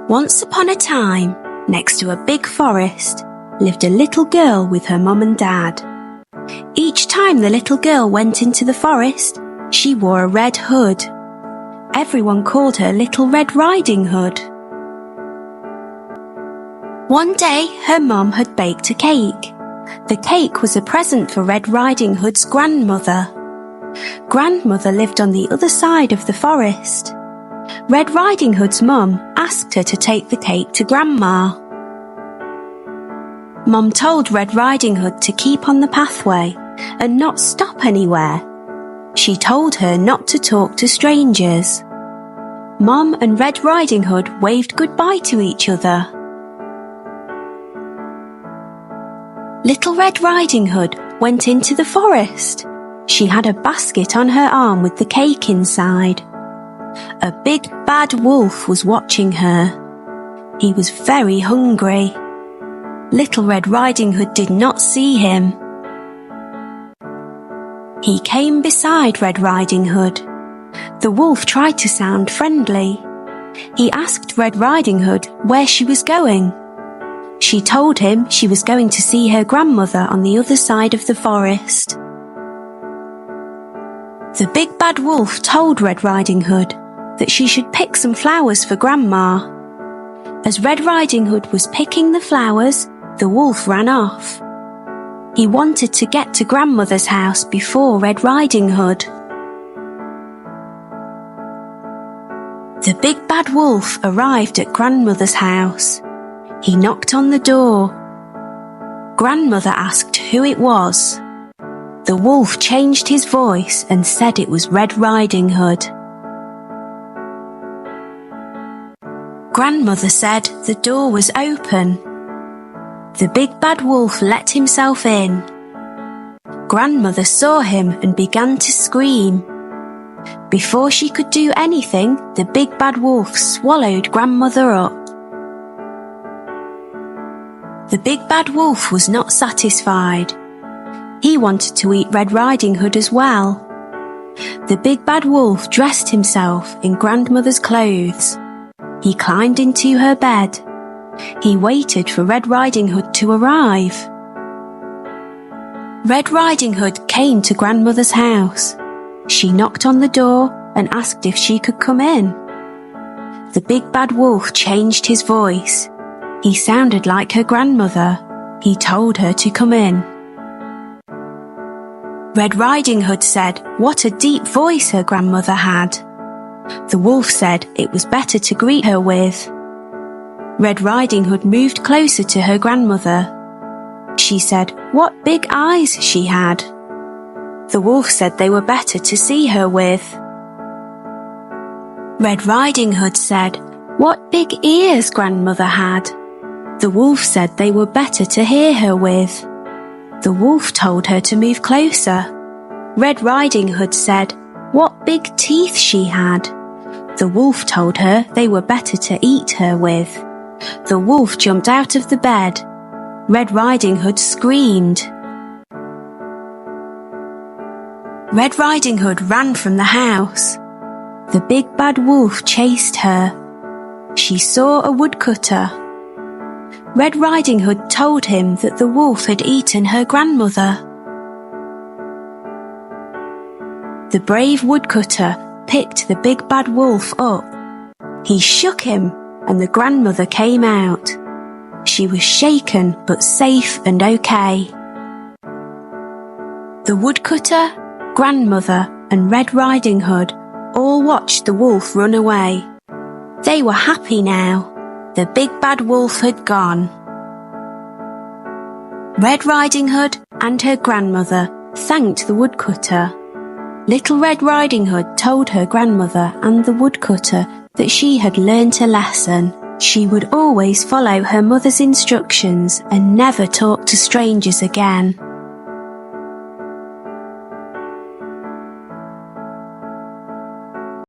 Once upon a time, next to a big forest, lived a little girl with her mum and dad. Each time the little girl went into the forest, she wore a red hood. Everyone called her Little Red Riding Hood. One day, her mum had baked a cake. The cake was a present for Red Riding Hood's grandmother. Grandmother lived on the other side of the forest. Red Riding Hood's mum asked her to take the cake to Grandma. Mum told Red Riding Hood to keep on the pathway and not stop anywhere. She told her not to talk to strangers. Mum and Red Riding Hood waved goodbye to each other. Little Red Riding Hood went into the forest. She had a basket on her arm with the cake inside. A big bad wolf was watching her. He was very hungry. Little Red Riding Hood did not see him. He came beside Red Riding Hood. The wolf tried to sound friendly. He asked Red Riding Hood where she was going. She told him she was going to see her grandmother on the other side of the forest. The big bad wolf told Red Riding Hood that she should pick some flowers for Grandma. As Red Riding Hood was picking the flowers, the wolf ran off. He wanted to get to Grandmother's house before Red Riding Hood. The big bad wolf arrived at Grandmother's house. He knocked on the door. Grandmother asked who it was. The wolf changed his voice and said it was Red Riding Hood. Grandmother said the door was open. The big bad wolf let himself in. Grandmother saw him and began to scream. Before she could do anything, the big bad wolf swallowed Grandmother up. The big bad wolf was not satisfied. He wanted to eat Red Riding Hood as well. The big bad wolf dressed himself in Grandmother's clothes. He climbed into her bed. He waited for Red Riding Hood to arrive. Red Riding Hood came to Grandmother's house. She knocked on the door and asked if she could come in. The big bad wolf changed his voice. He sounded like her grandmother. He told her to come in. Red Riding Hood said what a deep voice her grandmother had. The wolf said it was better to greet her with. Red Riding Hood moved closer to her grandmother. She said what big eyes she had. The wolf said they were better to see her with. Red Riding Hood said what big ears grandmother had. The wolf said they were better to hear her with. The wolf told her to move closer. Red Riding Hood said what big teeth she had. The wolf told her they were better to eat her with. The wolf jumped out of the bed. Red Riding Hood screamed. Red Riding Hood ran from the house. The big bad wolf chased her. She saw a woodcutter. Red Riding Hood told him that the wolf had eaten her grandmother. The brave woodcutter picked the big bad wolf up. He shook him and the grandmother came out. She was shaken but safe and okay. The woodcutter, grandmother and Red Riding Hood all watched the wolf run away. They were happy now. The big bad wolf had gone. Red Riding Hood and her grandmother thanked the woodcutter. Little Red Riding Hood told her grandmother and the woodcutter that she had learnt a lesson. She would always follow her mother's instructions and never talk to strangers again.